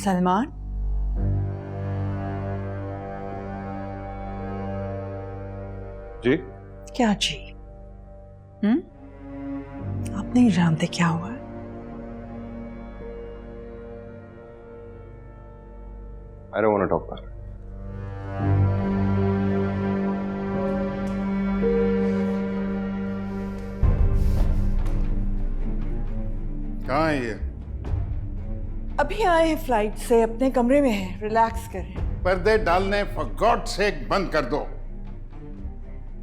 सलमान, जी क्या जी? आप नहीं जानते क्या हुआ है? I don't want to talk about it. कहाँ है ये? अभी आए हैं फ्लाइट से, अपने कमरे में हैं, रिलैक्स करें। पर्दे डालने फॉर गॉड सेक बंद कर दो।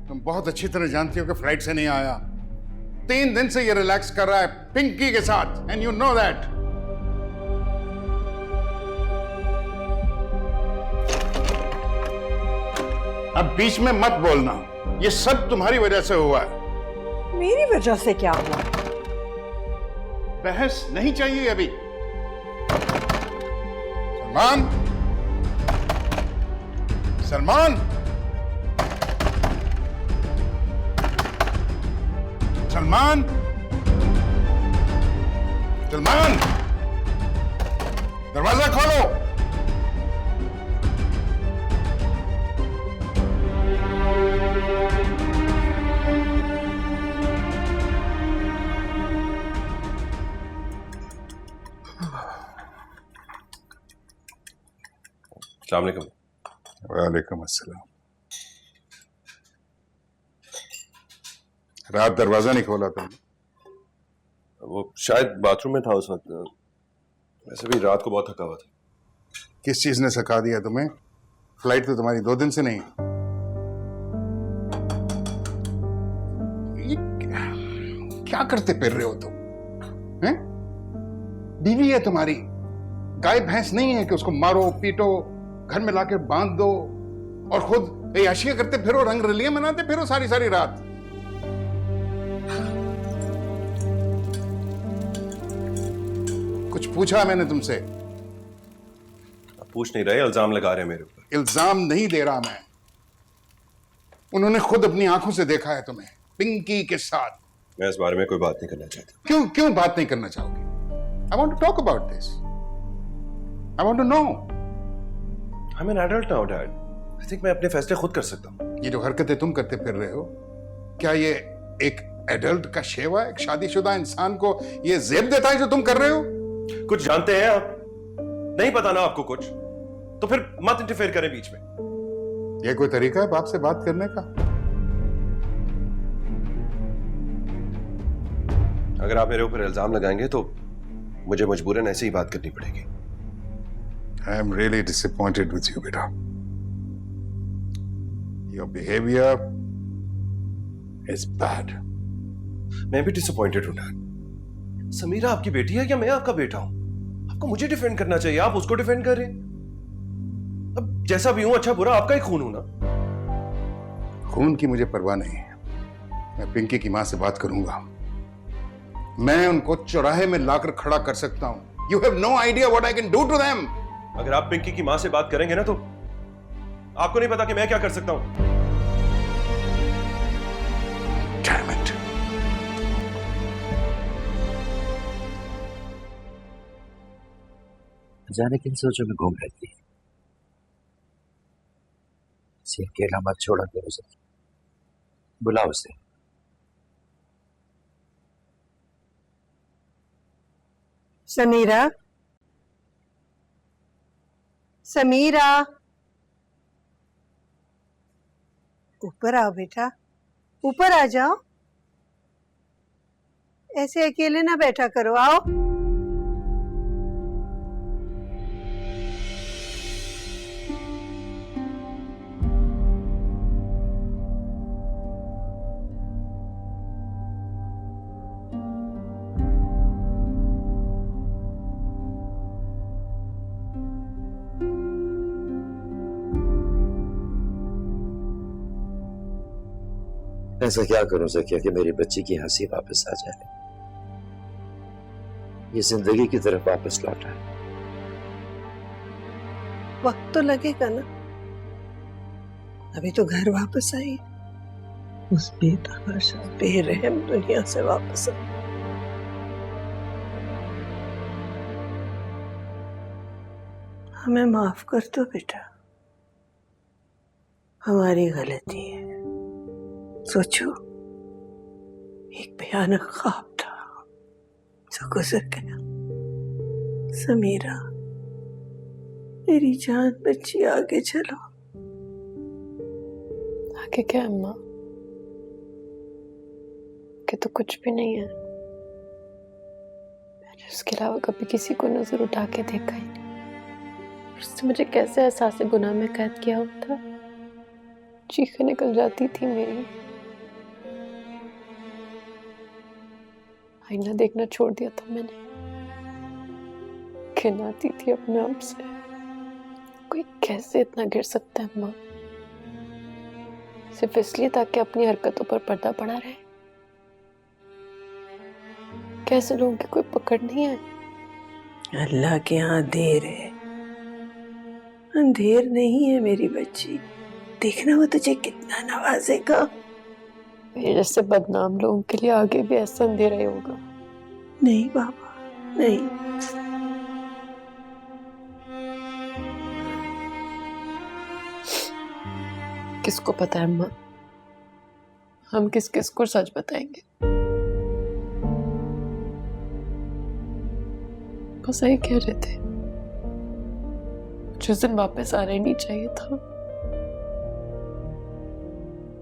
तुम बहुत अच्छी तरह जानती हो कि फ्लाइट से नहीं आया। 3 दिन से ये रिलैक्स कर रहा है पिंकी के साथ, एंड यू नो दैट। अब बीच में मत बोलना, ये सब तुम्हारी वजह से हुआ है। मेरी वजह से क्या हुआ? बहस नहीं चाहिए अभी। सलमान, सलमान, सलमान, सलमान, दरवाजा खोलो। अस्सलाम वालेकुम। वालेकुम अस्सलाम। रात दरवाजा नहीं खोला तुमने? वो शायद बाथरूम में था उस वक्त। वैसे भी रात को बहुत थका हुआ था। किस चीज ने सिखा दिया तुम्हें? फ्लाइट तो तुम्हारी 2 दिन से नहीं। ये क्या करते फिर रहे हो तुम? हैं? बीवी है तुम्हारी, गाय भैंस नहीं है कि उसको मारो पीटो, घर में लाकर बांध दो और खुद अय्याशियां करते फिरो, रंग रलियां मनाते फिरो सारी सारी रात। कुछ पूछा मैंने तुमसे? आप पूछ नहीं रहे, इल्जाम लगा रहे हैं मेरे ऊपर। इल्जाम नहीं दे रहा मैं, उन्होंने खुद अपनी आंखों से देखा है तुम्हें पिंकी के साथ। मैं इस बारे में कोई बात नहीं करना चाहता। क्यों क्यों बात नहीं करना चाहोगे? I want to talk about this, I want to know. I'm an adult now, Dad. I think मैं अपने फैसले खुद कर सकता हूँ। ये जो हरकतें तुम करते फिर रहे हो, क्या ये एक एडल्ट का शेवा, एक शादीशुदा इंसान को ये जेब देता है जो तुम कर रहे हो? कुछ जानते हैं आप? नहीं पता ना आपको कुछ, तो फिर मत इंटरफेयर करें बीच में। ये कोई तरीका है बाप से बात करने का? अगर आप मेरे ऊपर इल्जाम लगाएंगे तो मुझे मजबूरन ऐसे ही बात करनी पड़ेगी। I am really disappointed with you, beta. Your behavior is bad. मैं भी डिसअपॉइंटेड हूं डैड। समीरा आपकी बेटी है या मैं आपका बेटा हूं? आपको मुझे डिफेंड करना चाहिए, आप उसको डिफेंड कर रहे हैं। अब जैसा भी हूं, अच्छा बुरा आपका ही खून हूं ना। खून की मुझे परवाह नहीं है। मैं पिंकी की मां से बात करूंगा। मैं उनको चौराहे में लाकर खड़ा कर सकता हूं। You have no idea what I can do to them. अगर आप पिंकी की मां से बात करेंगे ना तो आपको नहीं पता कि मैं क्या कर सकता हूं। Damn it. जाने किन सोचों में घूम रहती है। इसे अकेला मत छोड़ा करो उसे, बुलाओ उसे। समीरा, समीरा, ऊपर आओ बेटा, ऊपर आ जाओ। ऐसे अकेले ना बैठा करो, आओ। ऐसा क्या करूं सकिया कि मेरी बच्ची की हंसी वापस आ जाए, ये जिंदगी की तरफ वापस लौटा है। वक्त तो लगेगा ना, अभी तो घर वापस आई, उस बेतहाशा बेरहम दुनिया से वापस आई। हमें माफ कर दो बेटा, हमारी गलती है। सोचो, एक भयानक ख्वाब था जो गुजर गया। समीरा, मेरी जान बच्ची, आगे चलो। आगे क्या अम्मा? कि तो कुछ भी नहीं है। मैंने उसके अलावा कभी किसी को नजर उठा के देखा ही नहीं। उसने मुझे कैसे एहसास गुनाह में कैद किया हुआ था। चीखें निकल जाती थी मेरी। आईना देखना छोड़ दिया था मैंने। घिन आती थी अपने आप से। कोई कैसे इतना गिर सकता है अम्मा? सिर्फ इसलिए ताकि अपनी हरकतों पर पर्दा पड़ा रहे। कैसे लोगों की कोई पकड़ नहीं है। अल्लाह के यहाँ देर है, अंधेर नहीं है मेरी बच्ची। देखना वो तुझे कितना नवाजेगा। मेरे जैसे बदनाम लोगों के लिए आगे भी ऐसा अंधेरा ही होगा। नहीं बाबा, नहीं। किसको पता है अम्मा, हम किस किस को सच बताएंगे। बस यही कह रहे थे, जिस दिन वापस आना ही नहीं चाहिए था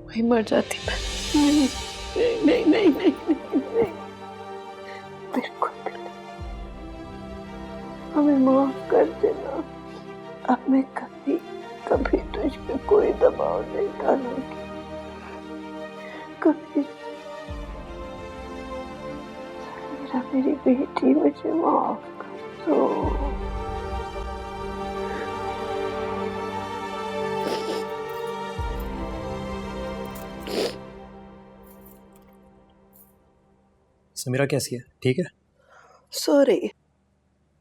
वही मर जाती मैं। नहीं नहीं नहीं नहीं नहीं, नहीं। बिल्कुल नहीं। हमें माफ कर देना। अब मैं कभी कभी तुझ पे कोई दबाव नहीं डालूंगी, कभी। मेरा, मेरी बेटी, मुझे माफ कर दो। समीरा कैसी है? ठीक है? सो रही है,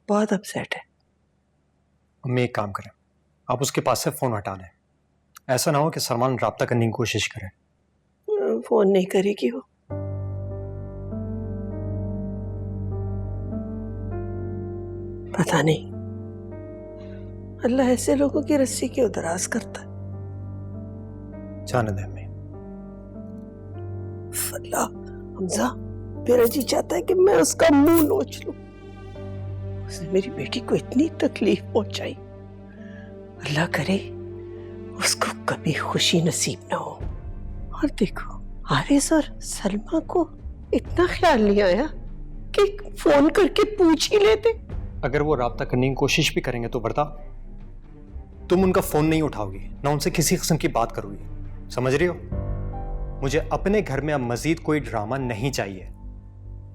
बहुत अपसेट है। अम्मी एक काम करें, आप उसके पास से फ़ोन हटा लें। ऐसा ना हो कि सलमान राब्ता करने की कोशिश करे। फोन नहीं करेगी वो। पता नहीं, अल्लाह ऐसे लोगों की रस्सी क्यों दराज करता है। जाने दें अम्मी। अल्लाह, हमजा, मेरा जी चाहता है कि मैं उसका मुंह नोच लूं। उसने मेरी बेटी को इतनी तकलीफ पहुंचाई। अल्लाह करे उसको कभी खुशी नसीब ना हो। और देखो, हारिस और सलमा को इतना ख्याल नहीं आया कि फोन करके पूछ ही लेते। अगर वो राब्ता करने की कोशिश भी करेंगे तो वर्दा, तुम उनका फ़ोन नहीं उठाओगी, ना उनसे किसी किस्म की बात करोगी। समझ रही हो? मुझे अपने घर में अब मजीद कोई ड्रामा नहीं चाहिए।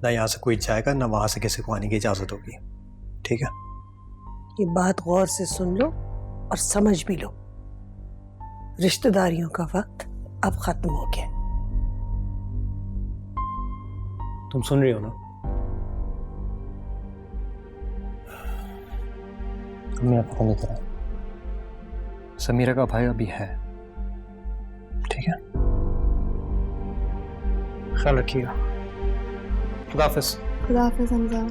ना यहाँ से कोई जाएगा, ना वहां से किसी को आने की इजाज़त होगी। ठीक है? ये बात गौर से सुन लो और समझ भी लो। रिश्तेदारियों का वक्त अब खत्म हो गया। तुम सुन रही हो ना? मैं आपको नहीं करा। समीरा का भाई अभी है, ठीक है? ख्याल रखिएगा। खुदा हाफिज़। खुदा हाफिज़ हमजा।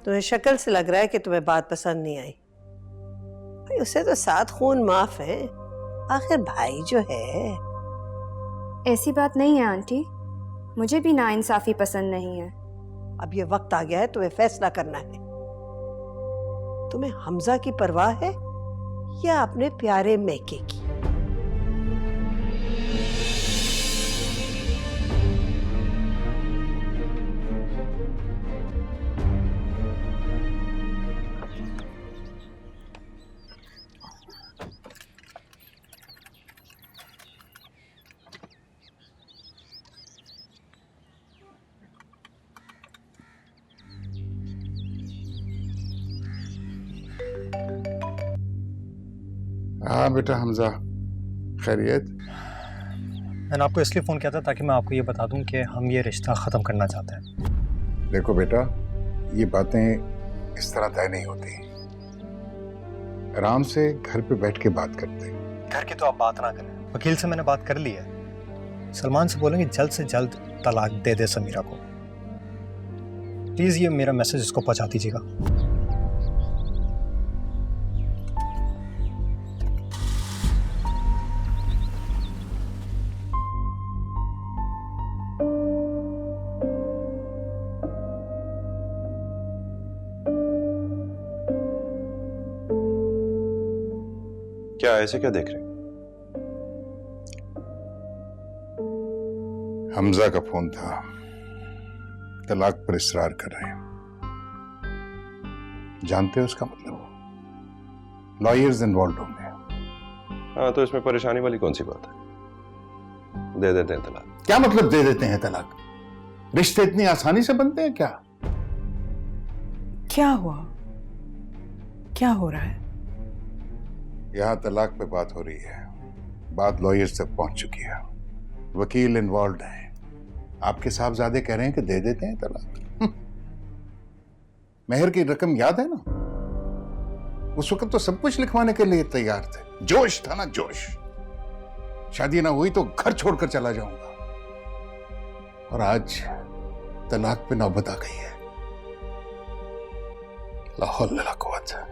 तुम्हें शक्ल से लग रहा है कि तुम्हें बात पसंद नहीं आई। भाई उसे तो 7 खून माफ है, आखिर भाई जो है। ऐसी बात नहीं है आंटी, मुझे भी नाइंसाफी पसंद नहीं है। अब ये वक्त आ गया है, तुम्हें फैसला करना है। तुम्हें हमजा की परवाह है या अपने प्यारे मैके की? हाँ बेटा हमजा, खैरियत? मैंने आपको इसलिए फ़ोन किया था ताकि मैं आपको ये बता दूं कि हम ये रिश्ता ख़त्म करना चाहते हैं। देखो बेटा, ये बातें इस तरह तय नहीं होती। आराम से घर पे बैठ के बात करते हैं। घर की तो आप बात ना करें, वकील से मैंने बात कर ली है। सलमान से बोलेंगे जल्द से जल्द तलाक दे दे समीरा को। प्लीज़ ये मेरा मैसेज इसको पहुंचा दीजिएगा। क्या ऐसे क्या देख रहे हैं? हमजा का फोन था, तलाक पर इसरार कर रहे हैं। जानते हो उसका मतलब? लॉयर्स इन्वॉल्व होंगे। हाँ, तो इसमें परेशानी वाली कौन सी बात है? दे देते हैं तलाक। क्या मतलब दे देते हैं तलाक? रिश्ते इतनी आसानी से बनते हैं क्या? क्या हुआ? क्या हो रहा है? यहां तलाक पे बात हो रही है, बात लॉयर्स तक पहुंच चुकी है, वकील इन्वॉल्व है। आपके साहबजादे कह रहे हैं कि दे देते हैं तलाक। मेहर की रकम याद है ना? उस वक्त तो सब कुछ लिखवाने के लिए तैयार थे, जोश था ना, जोश। शादी ना हुई तो घर छोड़कर चला जाऊंगा, और आज तलाक पे नौबत आ गई है। ला हौल वला कुव्वत।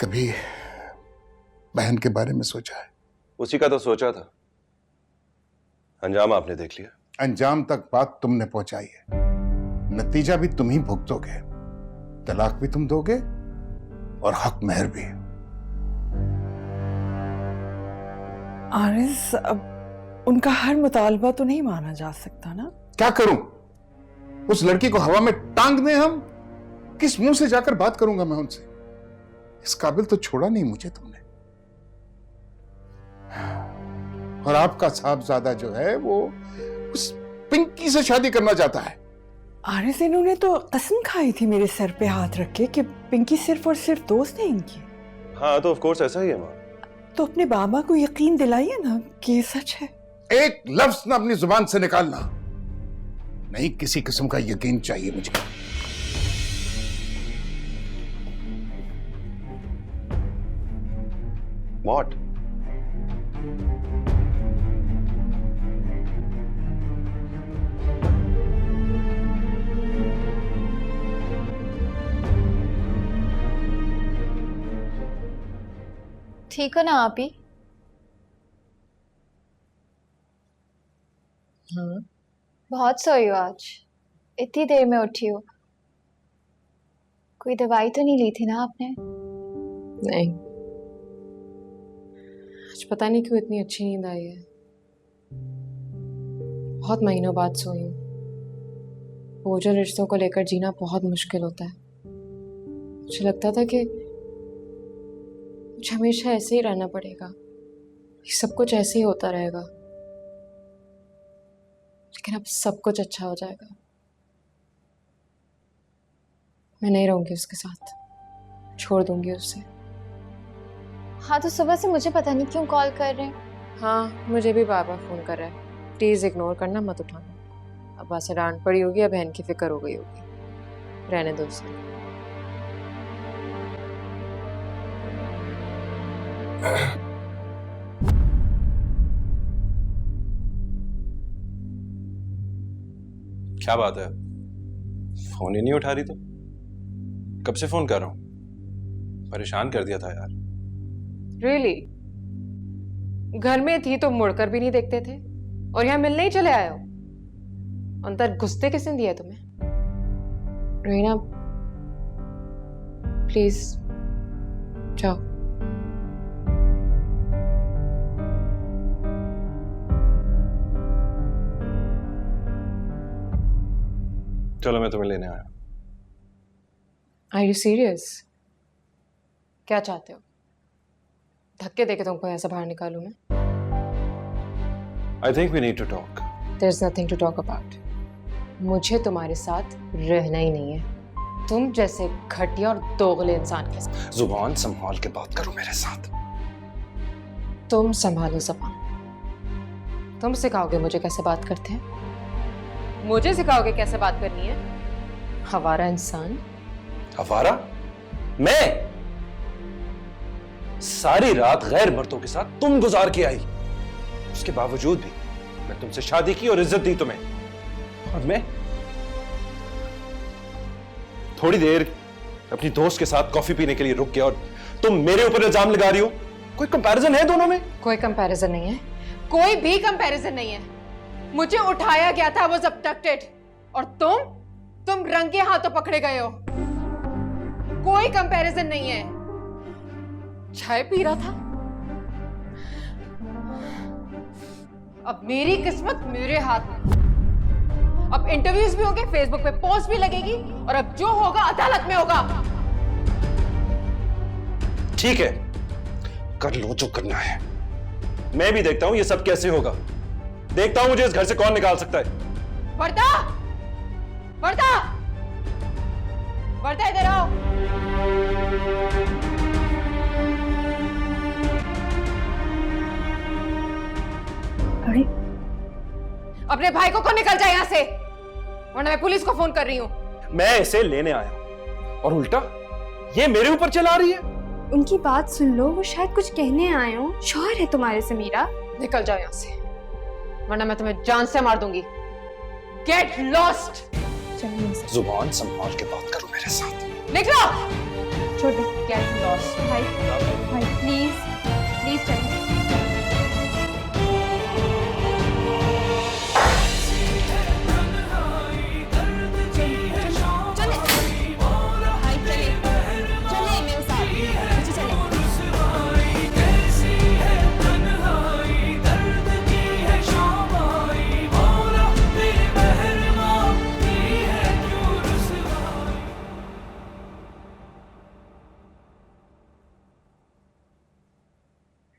कभी बहन के बारे में सोचा है? उसी का तो सोचा था, अंजाम आपने देख लिया। अंजाम तक बात तुमने पहुंचाई है, नतीजा भी तुम ही भुगतोगे। तलाक भी तुम दोगे और हक मेहर भी। आरिस, अब उनका हर मुतालबा तो नहीं माना जा सकता ना। क्या करूं? उस लड़की को हवा में टांग दें हम? किस मुंह से जाकर बात करूंगा मैं उनसे? इस काबिल तो छोड़ा नहीं मुझे तुमने। और आपका साहबजादा जो है वो उस पिंकी से शादी करना चाहता है। आरिस, इन्होंने तो कसम खाई थी मेरे सर पे हाथ रख के कि पिंकी सिर्फ और सिर्फ दोस्त है इनकी। हाँ, तो ऑफ कोर्स ऐसा ही है माँ। तो अपने बाबा को यकीन दिलाइए ना कि ये सच है। एक लफ्ज ना अपनी जुबान से निकालना, नहीं किसी किस्म का यकीन चाहिए मुझे। What? ठीक हो ना आप ही? हाँ। बहुत सोई हो आज, इतनी देर में उठी हो। कोई दवाई तो नहीं ली थी ना आपने? नहीं, आज पता नहीं क्यों इतनी अच्छी नींद आई है। बहुत महीनों बाद सोई हूँ। बोझल रिश्तों को लेकर जीना बहुत मुश्किल होता है। मुझे लगता था कि मुझे हमेशा ऐसे ही रहना पड़ेगा, सब कुछ ऐसे ही होता रहेगा, लेकिन अब सब कुछ अच्छा हो जाएगा। मैं नहीं रहूंगी उसके साथ, छोड़ दूंगी उसे। हाँ, तो सुबह से मुझे पता नहीं क्यों कॉल कर रहे हैं। हाँ, मुझे भी बार बार फोन कर रहा है। प्लीज इग्नोर करना, मत उठाना। अब से डांट पड़ी होगी या बहन की फिक्र हो गई होगी। रहने दो उसे। क्या बात है, फोन ही नहीं उठा रही? तो कब से फोन कर रहा हूं, परेशान कर दिया था यार। रियली? घर में थी तो मुड़कर भी नहीं देखते थे, और यहाँ मिलने ही चले आए हो। अंदर घुसते किसने दिया तुम्हें? रीना प्लीज जाओ। चलो, मैं तुम्हें लेने आया। Are you serious? क्या चाहते हो? धक्के देके तुमको ऐसा बाहर निकालूं मैं? I think we need to talk. There is nothing to talk about. मुझे तुम्हारे साथ रहना ही नहीं है, तुम जैसे घटिया और दोगले इंसान के साथ। जुबान संभाल के बात करो मेरे साथ। तुम संभालो जुबान। तुम सिखाओगे मुझे कैसे बात करते हैं? मुझे सिखाओगे कैसे बात करनी है? हवारा इंसान। हवारा? मैं? सारी रात गैर मर्दों के साथ तुम गुजार के आई, उसके बावजूद भी मैं तुमसे शादी की और इज्जत दी तुम्हें, और मैं थोड़ी देर अपनी दोस्त के साथ कॉफी पीने के लिए रुक गया और तुम मेरे ऊपर इल्जाम लगा रही हो। कोई कंपैरिजन है दोनों में? कोई कंपैरिजन नहीं है, कोई भी कंपैरिजन नहीं है। मुझे उठाया गया था, वाज अबडक्टेड, और तुम रंगे हाथों पकड़े गए हो। कोई कंपैरिजन नहीं है। चाय पी रहा था। अब मेरी किस्मत मेरे हाथ में। अब इंटरव्यूज भी होंगे, फेसबुक पे पोस्ट भी लगेगी, और अब जो होगा अदालत में होगा। ठीक है, कर लो जो करना है। मैं भी देखता हूं ये सब कैसे होगा। देखता हूं मुझे इस घर से कौन निकाल सकता है। वर्दा, वर्दा, वर्दा इधर आओ। अरे अपने भाई को निकल जाए यहां से, वरना मैं पुलिस को फोन कर रही हूं। मैं इसे लेने आया हूं और उल्टा ये मेरे ऊपर चला रही है। उनकी बात सुन लो, वो शायद कुछ कहने आए हो। शौहर है तुम्हारे समीरा। निकल जाओ यहां से, वरना मैं तुम्हें जान से मार दूंगी। Get lost. जुबान संभाल के बात करो मेरे साथ। निकलो। छोड़ दो गेट लॉस्ट। भाई, भाई प्लीज प्लीज चलो।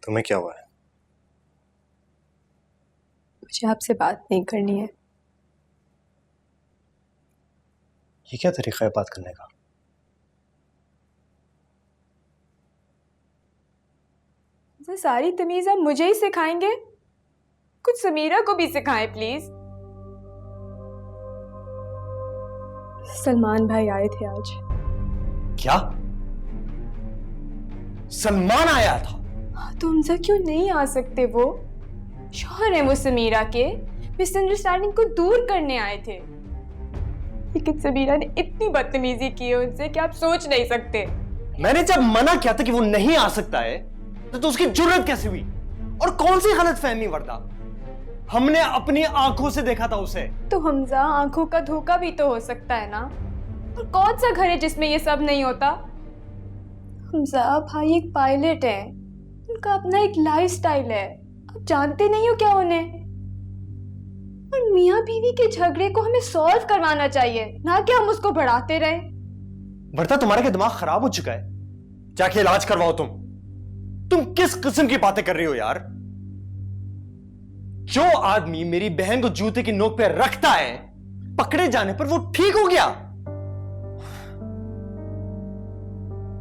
तुम्हें क्या हुआ है? मुझे आपसे बात नहीं करनी है। ये क्या तरीका है बात करने का? ये सारी तमीज आप मुझे ही सिखाएंगे? कुछ समीरा को भी सिखाएं प्लीज। सलमान भाई आए थे आज। क्या? सलमान आया था? हाँ, तो हमसे क्यों नहीं आ सकते? वो शौहर है वो समीरा के। मिसअंडरस्टैंडिंग को दूर करने आए थे, लेकिन समीरा ने इतनी बदतमीजी की है उनसे कि आप सोच नहीं सकते। मैंने जब मना किया था कि वो नहीं आ सकता है, तो उसकी जुर्रत कैसे हुई? और कौन सी गलतफहमी वर्दा? हमने अपनी आंखों से देखा था उसे। तो हमजा, आंखों का धोखा भी तो हो सकता है ना। और कौन सा घर है जिसमें ये सब नहीं होता? हमजा भाई एक पायलट है, उनका अपना एक लाइफस्टाइल है। आप जानते नहीं हो क्या उन्हें? और मियाँ बीवी के झगड़े को हमें सॉल्व करवाना चाहिए, ना कि हम उसको बढ़ाते रहे। वर्दा, तुम्हारा क्या दिमाग खराब हो चुका है? जाके इलाज करवाओ। तुम किस किस्म की बातें कर रही हो यार? जो आदमी मेरी बहन को जूते की नोक पे रखता है, पकड़े जाने पर वो ठीक हो गया।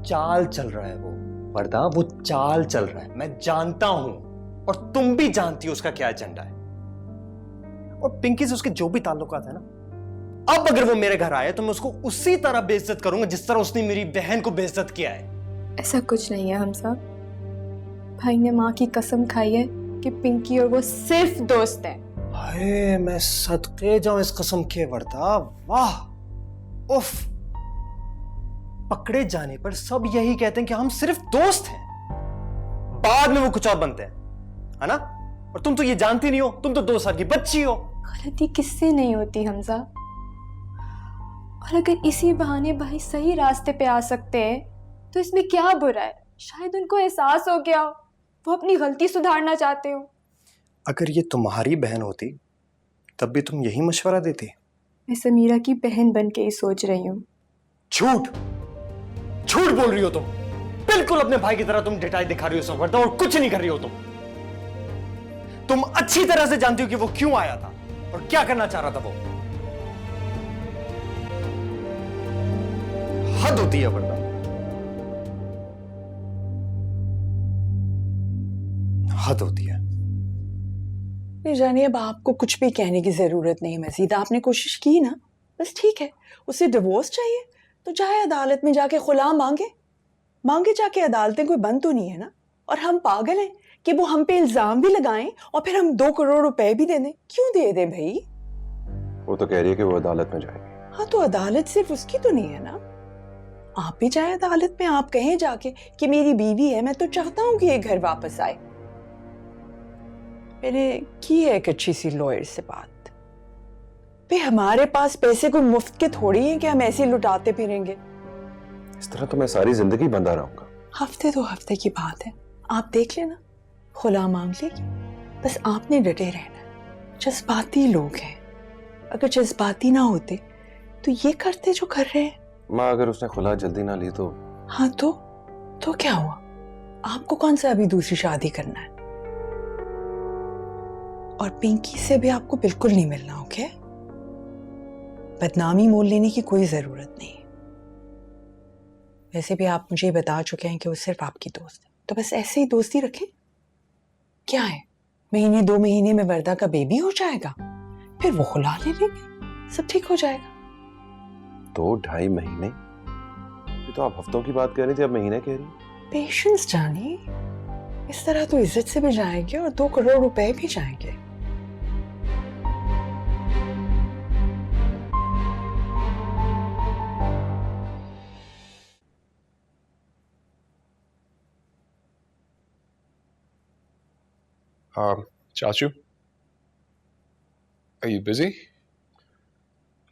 चाल चल रहा है वो वर्दा, वो चाल चल रहा है। मैं जानता हूं, और तुम भी जानती हो उसका क्या एजेंडा है। और पिंकी से उसके जो भी ताल्लुकात है ना, अब अगर वो मेरे घर आए तो मैं उसको उसी तरह बेइज्जत करूंगा जिस तरह उसने मेरी बहन को बेइज्जत किया है। ऐसा कुछ नहीं है हमजा। भाई ने माँ की कसम खाई है कि पिंकी और वो सिर्फ दोस्त हैं। हाय, मैं सदके जाऊं इस कसम के वर्दा। वाह, उफ। पकड़े जाने पर सब यही कहते हैं कि हम सिर्फ दोस्त हैं, बाद में वो कुछ और बनते हैं, है ना? और तुम तो ये जानती नहीं हो, तुम तो 2 साल की बच्ची हो। गलती किससे नहीं होती हमजा? और अगर इसी बहाने भाई सही रास्ते पे आ सकते हैं तो इसमें क्या बुरा है? शायद उनको एहसास हो गया, वो अपनी गलती सुधारना चाहते हो। अगर ये तुम्हारी बहन होती तब भी तुम यही मशवरा देती? मैं समीरा की बहन बन के ही सोच रही हूँ। झूठ झूठ बोल रही हो तुम। बिल्कुल अपने भाई की तरह तुम डिटाई दिखा रही हो वर्दा, और कुछ नहीं कर रही हो तुम अच्छी तरह से जानती हो कि वो क्यों आया था और क्या करना चाह रहा था। वो हद होती है वर्दा, हद होती है। नहीं जानिए, अब आपको कुछ भी कहने की जरूरत नहीं मजीद। आपने कोशिश की ना, बस ठीक है। उसे डिवोर्स चाहिए तो जाए अदालत में जाके खुला मांगे जाके। अदालतें कोई बंद तो नहीं है ना। और हम पागल हैं कि वो हम पे इल्जाम भी लगाएं और फिर हम 2 करोड़ रुपए भी दे दें? क्यों दे दें भाई? वो तो कह रही है कि वो अदालत में जाएगी। हाँ, तो अदालत सिर्फ उसकी तो नहीं है ना। आप भी जाए अदालत में, आप कहें जाके कि मेरी बीवी है, मैं तो चाहता हूं कि ये घर वापस आए। मैंने की है एक अच्छी सी लॉयर से बात। भाई हमारे पास पैसे कोई मुफ्त के थोड़ी हैं कि हम ऐसे लुटाते फिरेंगे। इस तरह तो मैं सारी जिंदगी बंधा रहूंगा। हफ्ते 2 हफ्ते की बात है, आप देख लेना, खुला मांग लेगी। बस आपने डटे रहना है। जज्बाती लोग हैं, अगर जज्बाती ना होते तो ये करते जो कर रहे हैं। माँ अगर उसने खुला जल्दी ना ली तो? हाँ तो क्या हुआ? आपको कौन सा अभी दूसरी शादी करना है? और पिंकी से भी आपको बिल्कुल नहीं मिलना, ओके? बदनामी मोल लेने की कोई जरूरत नहीं। वैसे भी आप मुझे बता चुके हैं कि वो सिर्फ आपकी दोस्त है, तो बस ऐसे ही दोस्ती रखें। क्या है, महीने 2 महीने में वर्दा का बेबी हो जाएगा, फिर वो खुला ले लेंगे, सब ठीक हो जाएगा। 2-2.5 महीने? ये तो आप हफ्तों की बात कर रही थी, अब महीने कह रही। पेशेंस जानी, इस तरह तो इज्जत से भी जाएंगे और 2 करोड़ रुपए भी जाएंगे। चाचू, are you busy?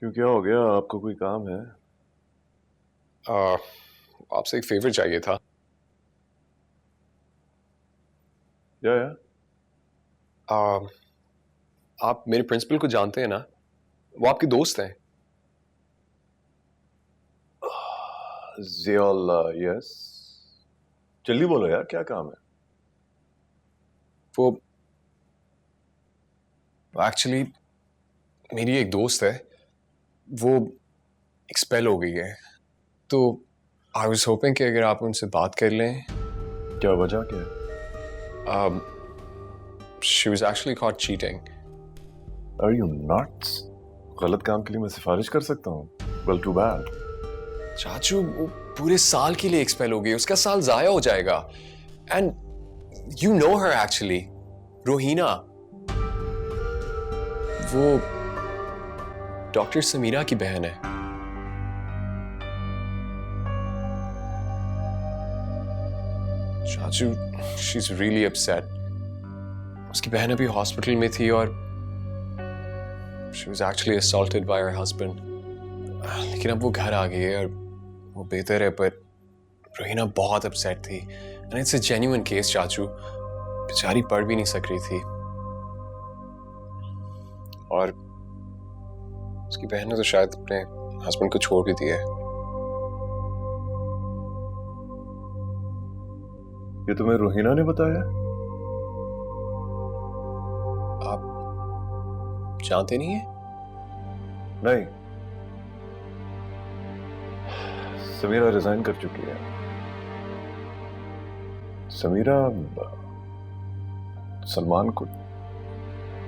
क्यों, क्या हो गया? आपको कोई काम है? आपसे एक फेवर चाहिए था। या आप मेरे प्रिंसिपल को जानते हैं ना? वो आपके दोस्त हैं। जियाल, यस। जल्दी बोलो यार, क्या काम है? वो एक्चुअली मेरी एक दोस्त है, वो एक्सपेल हो गई है, तो आई वाज होपिंग कि अगर आप उनसे बात कर लें। क्या वजह क्या है? She was actually caught cheating. Are you nuts? गलत काम के लिए मैं सिफारिश कर सकता हूँ? Well, too bad. चाचू, वो पूरे साल के लिए एक्सपेल हो गई, उसका साल जाया हो जाएगा। And you know her actually, Rohina, वो डॉक्टर समीरा की बहन है। चाचू, शी इज रियली अपसेट। उसकी बहन अभी हॉस्पिटल में थी और she was actually assaulted bye her husband. लेकिन अब वो घर आ गई है और वो बेहतर है, पर रोहिना बहुत अपसेट थी। And it's a genuine case चाचू, बेचारी पढ़ भी नहीं सक रही थी और उसकी बहन ने तो शायद अपने हस्बैंड को छोड़ भी दिया है। ये तुम्हें रोहिना ने बताया? आप जानते नहीं है? नहीं, समीरा रिजाइन कर चुकी है। समीरा सलमान को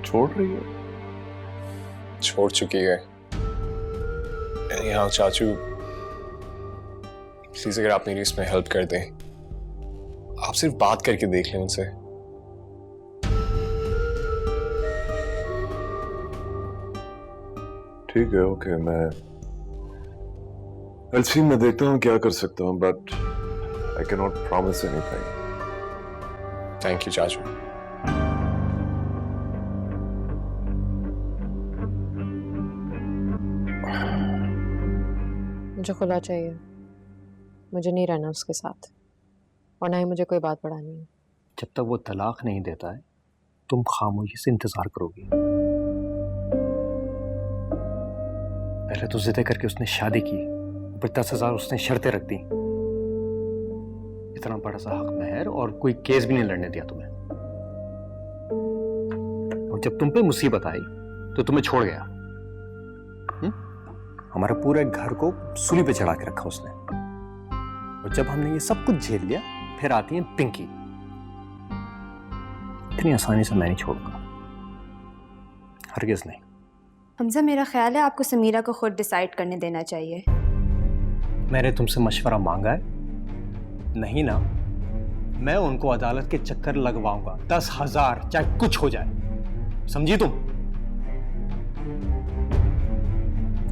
छोड़ रही है। छोड़ चुकी है। यहाँ चाचू, प्लीज अगर आप मेरी इसमें हेल्प कर दें, आप सिर्फ बात करके देख लें उनसे। ठीक है, ओके, मैं एलसी में देखता हूँ क्या कर सकता हूँ, but I can not promise anything. Thank you चाचू। मुझे खुला चाहिए, मुझे नहीं रहना उसके साथ, और ना ही मुझे कोई बात बढ़ानी है। जब तक वो तलाक नहीं देता है, तुम खामोशी से इंतजार करोगी। पहले तो जिद करके उसने शादी की, ऊपर 10,000 उसने शर्तें रख दी। इतना बड़ा सा हक महर, और कोई केस भी नहीं लड़ने दिया तुम्हें। और जब तुम पे मुसीबत आई तो तुम्हें छोड़ गया। हमारे पूरे घर को सूली पे चढ़ा के रखा उसने। और जब हमने ये सब कुछ झेल लिया, फिर आती है पिंकी। इतनी आसानी से मैं नहीं छोड़ूंगा, हरगिज़ नहीं। हमजा, मेरा ख्याल है आपको समीरा को खुद डिसाइड करने देना चाहिए। मैंने तुमसे मशवरा मांगा है? नहीं ना। मैं उनको अदालत के चक्कर लगवाऊंगा, 10,000 चाहे कुछ हो जाए। समझी तुम?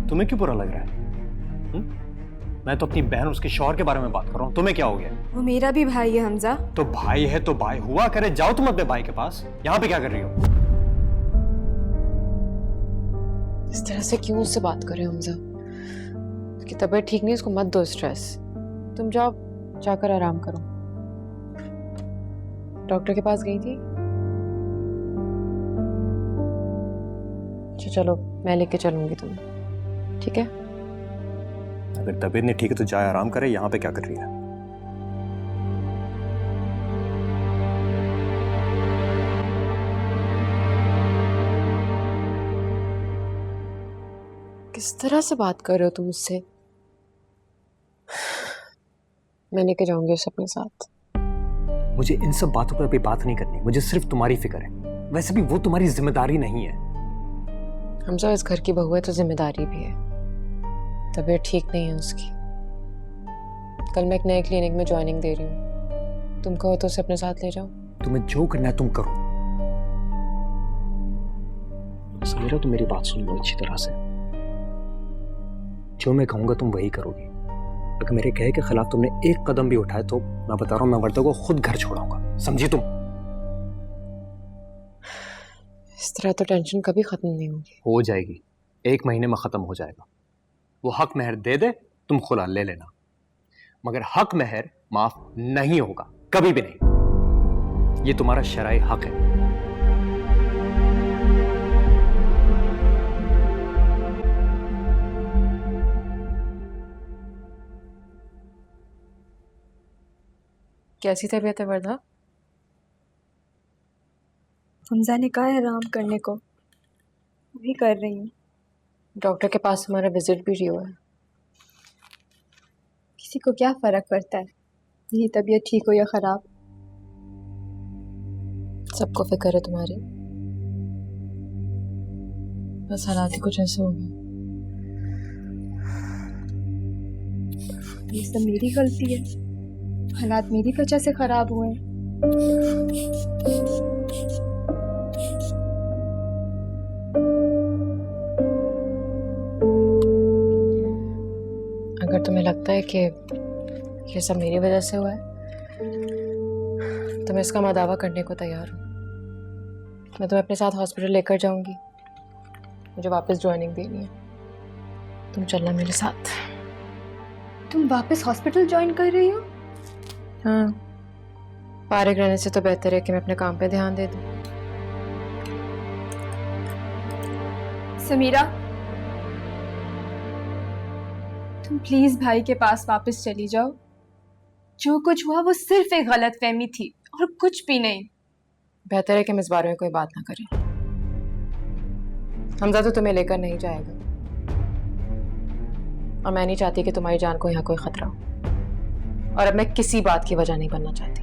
तुम्हें क्यों बुरा लग रहा है? मैं तो अपनी बहन, उसके शौहर के बारे में बात कर रहा हूं। तुम्हें क्या हो गया? वो मेरा भी भाई है हमजा। तो भाई है तो भाई हुआ करे। जाओ तुम अपने भाई के पास। यहां पे क्या कर रही हो? इस तरह से क्यों उससे बात कर रहे हो हमजा? उसकी तबीयत ठीक नहीं, उसको मत दो स्ट्रेस। तुम जाओ, जाकर आराम करो। डॉक्टर के पास गई थी? अच्छा चलो, मैं लेके चलूंगी तुम्हें, ठीक है? अगर तबीयत नहीं ठीक है तो जाए आराम करे, यहाँ पे क्या कर रही है? किस तरह से बात कर रहे हो तुम मुझसे? मैं लेके जाऊंगी उसे अपने साथ। मुझे इन सब बातों पर अभी बात नहीं करनी, मुझे सिर्फ तुम्हारी फिक्र है। वैसे भी वो तुम्हारी जिम्मेदारी नहीं है। हमजा इस घर की बहू है तो जिम्मेदारी भी है। तबीयत ठीक नहीं है उसकी। कल मैं एक नए क्लिनिक में ज्वाइनिंग दे रही हूँ, तुम कहो तो उसे अपने साथ ले जाओ। तुम्हें जो करना है तुम करो। समीरा, तुम मेरी बात सुन लो अच्छी तरह से। जो मैं कहूंगा तुम वही करोगी। अगर मेरे कहे के खिलाफ तुमने एक कदम भी उठाया तो मैं बता रहा हूं, मैं वर्दा को खुद घर छोड़ाऊंगा, समझी तुम? इस तरह तो टेंशन कभी खत्म नहीं होगी। हो जाएगी, 1 महीने में खत्म हो जाएगा। वो हक महर दे दे, तुम खुला ले लेना, मगर हक महर माफ नहीं होगा, कभी भी नहीं। ये तुम्हारा शरई हक है। कैसी तबीयत है वर्दा? हमजा ने कहा है आराम करने को, वही कर रही हूँ। डॉक्टर के पास हमारा विजिट भी हुआ है। किसी को क्या फर्क पड़ता है, यही तबीयत ठीक हो या खराब। सबको फिक्र है तुम्हारी, बस हालात ही कुछ ऐसे हो गए। ये सब मेरी गलती है, हालात मेरी वजह से खराब हुए हैं। अगर तुम्हें लगता है कि ये सब मेरी वजह से हुआ है तो मैं इसका दावा करने को तैयार हूँ। मैं तुम्हें अपने साथ हॉस्पिटल लेकर जाऊंगी, मुझे वापस ज्वाइनिंग देनी है। तुम चलना मेरे साथ। तुम वापस हॉस्पिटल ज्वाइन कर रही हो? हाँ, फारिग रहने से तो बेहतर है कि मैं अपने काम पे ध्यान दे दूं। समीरा, तुम प्लीज भाई के पास वापस चली जाओ। जो कुछ हुआ वो सिर्फ एक गलतफहमी थी और कुछ भी नहीं। बेहतर है कि हम इस बारे में कोई बात ना करें। हमजा तो तुम्हें लेकर नहीं जाएगा और मैं नहीं चाहती कि तुम्हारी जान को यहाँ कोई खतरा हो, और अब मैं किसी बात की वजह नहीं बनना चाहती।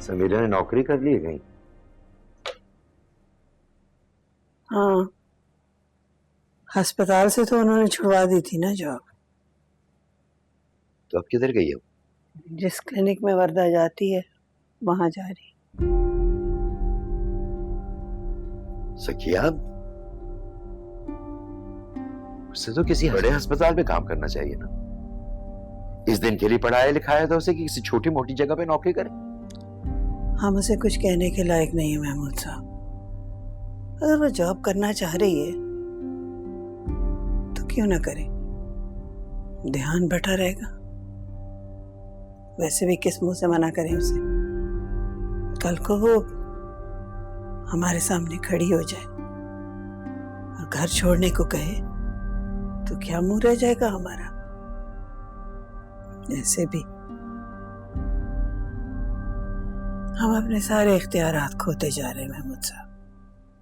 समीरा ने नौकरी कर ली है कहीं? हाँ, अस्पताल से तो उन्होंने छुड़वा दी थी ना जॉब। तो अब किधर गई है वो? जिस क्लिनिक में वर्दा जाती है वहां जा रही। सखिया, उसे तो किसी बड़े अस्पताल में काम करना चाहिए ना। इस दिन के लिए पढ़ाया लिखाया था उसे कि किसी छोटी मोटी जगह पे नौकरी करे। हम उसे कुछ कहने के लायक नहीं है महमूद साहब। अगर वो जॉब करना चाह रही है तो क्यों ना करे, ध्यान बैठा रहेगा। वैसे भी किस मुंह से मना करें उसे। कल को वो हमारे सामने खड़ी हो जाए और घर छोड़ने को कहे तो क्या मुंह रह जाएगा हमारा। ऐसे भी हम अपने सारे इख्तियारात खोते जा रहे हैं महमूद साहब।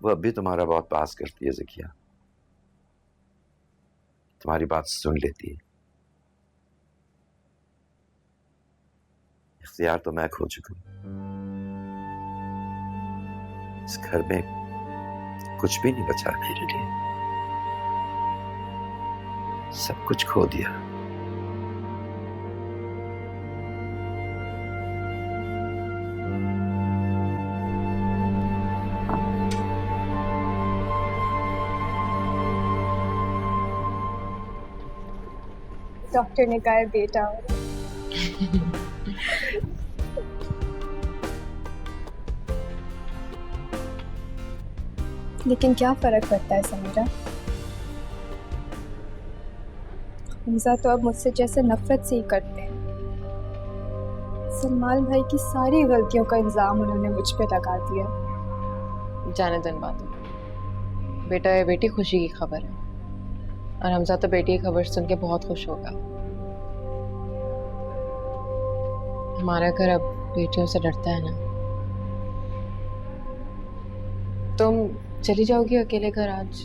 वो अब भी तुम्हारा बहुत पास करती है ज़किया, तुम्हारी बात सुन लेती है। इख्तियार तो मैं खो चुका हूं। इस घर में कुछ भी नहीं बचा मेरे लिए, सब कुछ खो दिया। डॉक्टर ने कहा है बेटा लेकिन क्या फर्क पड़ता है समीरा? हमजा तो अब मुझसे जैसे नफरत से ही करते हैं। सलमान भाई की सारी गलतियों का इल्जाम उन्होंने मुझ पे लगा दिया। जाने दिन बात, बेटा या बेटी खुशी की खबर है, और हमजा तो बेटी की खबर सुन के बहुत खुश होगा। हमारा घर अब बेटियों से डरता है ना। तुम चली जाओगी अकेले घर आज?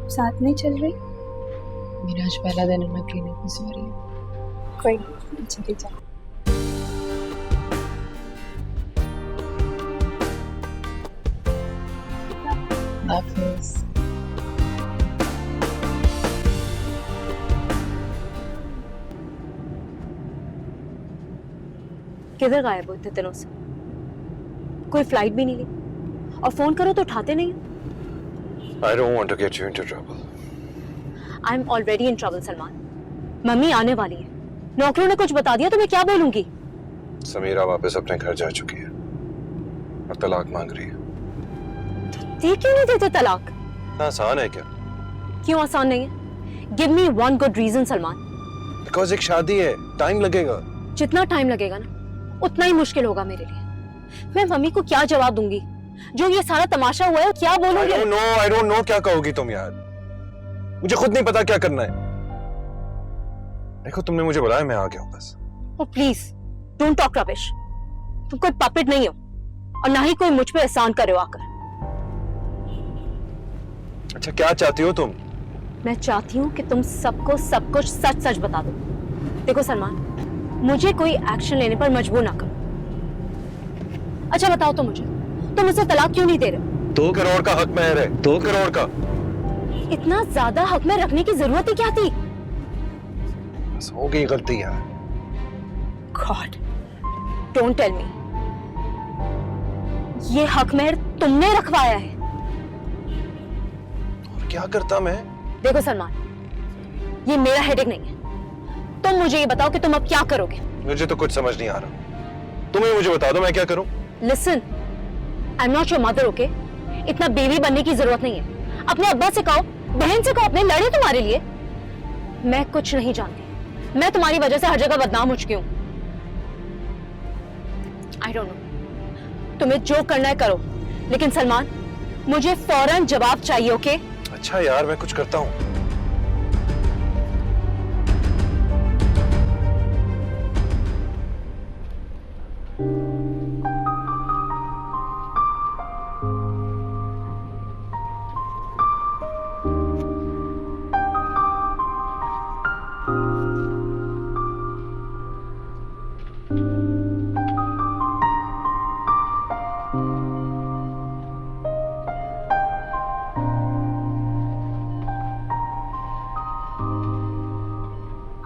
साथ नहीं चल रही? मेरा आज पहला दिन है, मैं क्लिनिक में सो रही हूँ। कोई नहीं, चली जाओ। हाफिज़। किधर गायब हो इतने दिनों से? कोई फ्लाइट भी नहीं ली, और फोन करो तो उठाते नहीं हो। I don't want to get you into trouble. I am already in trouble Salman. Mummy आने वाली है, नौकरों ने कुछ बता दिया तो मैं क्या बोलूंगी? समीरा वापस अपने घर जा चुकी है और तलाक मांग रही है। दे क्यों नहीं देते तलाक? इतना आसान है क्या? क्यों आसान नहीं है? Give me one good reason Salman. Because एक शादी है, टाइम लगेगा। जितना टाइम लगेगा ना, उतना ही मुश्किल होगा मेरे लिए। मैं मम्मी को क्या जवाब दूंगी? जो ये सारा तमाशा हुआ है, क्या बोलूंगी? I don't know क्या कहोगी तुम यार। मुझे खुद नहीं पता क्या करना है। देखो तुमने मुझे बुलाया, मैं आ गया हूँ बस। ओ प्लीज डोंट टॉक रबिश। तुम कोई पपेट नहीं हो, और ना ही कोई मुझ पे एहसान करे हो आकर। अच्छा क्या चाहती हो तुम? मैं चाहती हूँ कि तुम सबको सब कुछ सच सच बता दो। देखो सलमान, मुझे कोई एक्शन लेने पर मजबूर ना करो। अच्छा बताओ तो मुझे, तुम मुझसे तलाक क्यों नहीं दे रहे? 2 करोड़ का हक महर है, 2 करोड़ का। इतना ज्यादा हक में रखने की जरूरत ही क्या थी? बस हो गई गलती यार। गॉड डोंट टेल मी ये हक महर तुमने रखवाया है। और क्या करता मैं? देखो सलमान, ये मेरा हेडेक नहीं है। तुम मुझे ये बताओ कि तुम अब क्या करोगे? मुझे तो कुछ समझ नहीं आ रहा। तुम ही मुझे बता दो मैं क्या करूं। Listen, I am not your mother, okay? इतना बेबी बनने की जरूरत नहीं है। अपने अब्बा से कहो, बहन से कहो, अपने लड़े तुम्हारे लिए। मैं कुछ नहीं जानती, मैं तुम्हारी वजह से हर जगह बदनाम हो चुकी हूँ। आई डोंट नो, तुम्हें जो करना है करो, लेकिन सलमान मुझे फौरन जवाब चाहिए, ओके? अच्छा यार मैं कुछ करता हूँ।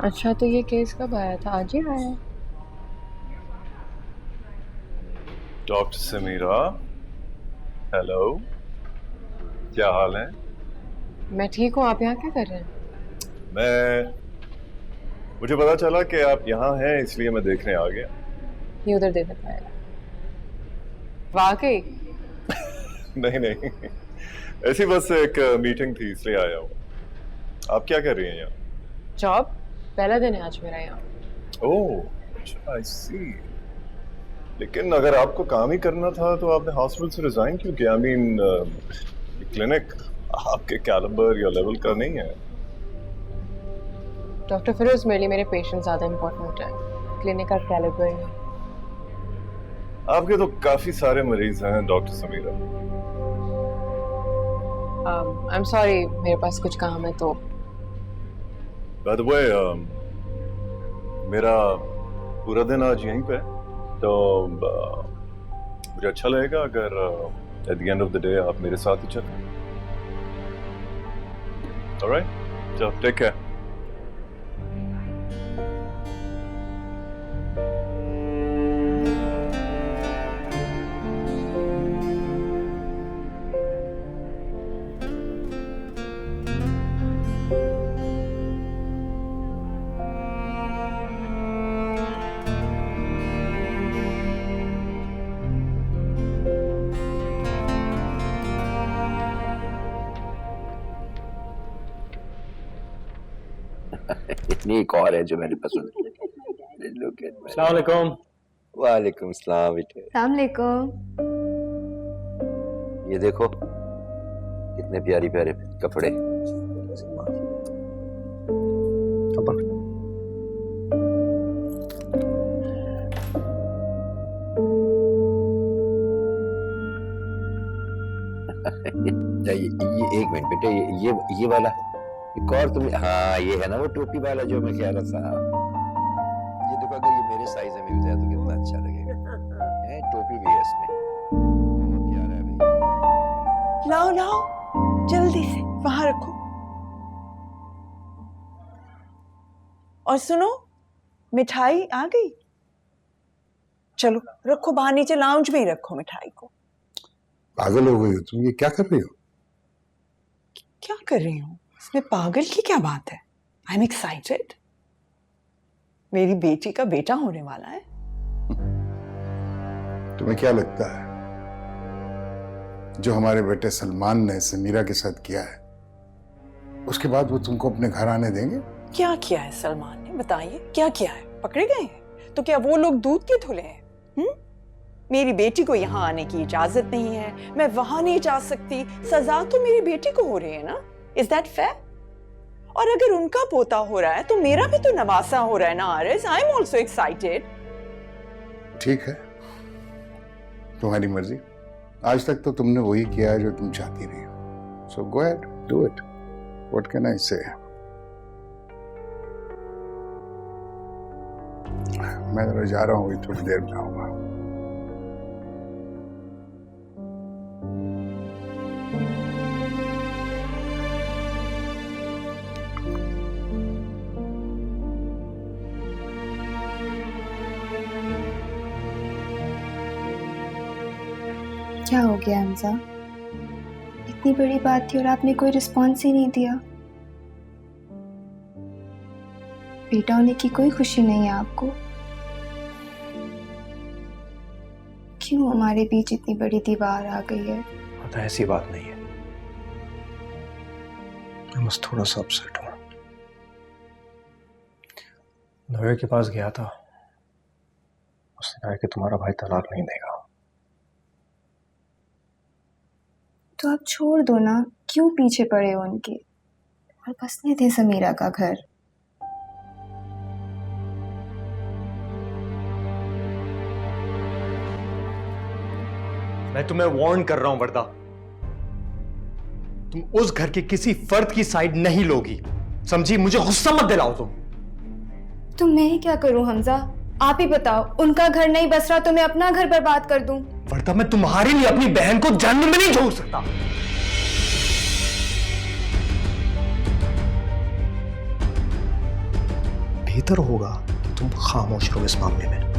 अच्छा तो ये केस कब आया था? आज ही आया? डॉक्टर समीरा, हेलो, क्या हाल है? मैं ठीक हूँ, आप यहाँ क्या कर रहे हैं? मुझे पता चला कि आप यहाँ हैं, इसलिए मैं देखने आ गया। ये उधर दे देता है। वाकई? नहीं नहीं, ऐसी बस एक मीटिंग थी इसलिए आया हूँ। आप क्या कर रही हैं यहाँ? जॉब, पहला दिन है आज मेरा यहाँ। ओह, अच्छा, आई सी। लेकिन अगर आपको काम ही करना था तो आपने हॉस्पिटल से रिजाइन क्यों किया? आई मीन, क्लिनिक आपके कैलिबर या लेवल का नहीं है। डॉक्टर फिरोज, मेरे लिए मेरे पेशेंट ज्यादा इम्पोर्टेंट है, क्लिनिक का कैलिबर नहीं। आपके तो काफी सारे मरीज हैं doctor Sameera. I am sorry, मेरे पास कुछ काम है तो। बाय द वे, मेरा पूरा दिन आज यहीं पे, तो मुझे अच्छा लगेगा अगर at the end of the day आप मेरे साथ ही चलें। ऑलराइट, चलो टेक केयर। अपनी एक और है जो मैंने पसंद की। अस्सलाम वालेकुम। वालेकुम सलाम बेटे। अस्सलाम ये देखो कितने प्यारी प्यारे कपड़े। ये एक मिनट बेटे, ये वाला एक और तुम, हाँ ये है ना वो टोपी वाला जो मैं कह रहा था। ये देखो अगर ये मेरे साइज में मिल जाए तो कितना अच्छा लगेगा। है टोपी भी है इसमें, बहुत प्यारा है भाई। लाओ लाओ जल्दी से वहां रखो। और सुनो, मिठाई आ गई। चलो रखो बाहर, नीचे लाउंज में ही रखो मिठाई को। पागल हो गई हो तुम, ये क्या कर रही हो? क्या कर रही हूँ? इसमें पागल की क्या बात है? I am excited. मेरी बेटी का बेटा होने वाला है। तुम्हें क्या लगता है जो हमारे बेटे सलमान ने समीरा के साथ किया है, उसके बाद वो तुमको अपने घर आने देंगे? क्या किया है सलमान ने, बताइए क्या किया है? पकड़े गए हैं तो क्या वो लोग दूध के धुले हैं? मेरी बेटी को यहाँ आने की इजाजत नहीं है, मैं वहां नहीं जा सकती। सजा तो मेरी बेटी को हो रही है ना। Is that fair? और अगर उनका पोता हो रहा है तो मेरा भी तो नवासा हो रहा है ना आरज़। I am also excited. ठीक है, तुम्हारी मर्जी। आज तक तो तुमने वही किया है जो तुम चाहती रही हो। So go ahead, do it. What can I say? मैं जरा जा रहा हूँ, थोड़ी देर में आऊंगा। क्या हो गया हमजा? इतनी बड़ी बात थी और आपने कोई रिस्पॉन्स ही नहीं दिया। बेटा होने की कोई खुशी नहीं है आपको? क्यों हमारे बीच इतनी बड़ी दीवार आ गई है? पता है ऐसी बात नहीं है, मैं बस थोड़ा सा अपसेट हूँ। लॉयर के पास गया था, उसने कहा कि तुम्हारा भाई तलाक नहीं देगा। तो आप छोड़ दो ना, क्यों पीछे पड़े हो उनके, और बसने थे समीरा का घर। मैं तुम्हें वार्न कर रहा हूं वर्दा, तुम उस घर के किसी फर्द की साइड नहीं लोगी, समझी? मुझे गुस्सा मत दिलाओ तुम। तो मैं क्या करूं हमजा? आप ही बताओ, उनका घर नहीं बस रहा तो मैं अपना घर बर्बाद कर दूं? वर्दा मैं तुम्हारे लिए अपनी बहन को जहन्नुम में नहीं छोड़ सकता। बेहतर होगा कि तुम खामोश रहो इस मामले में।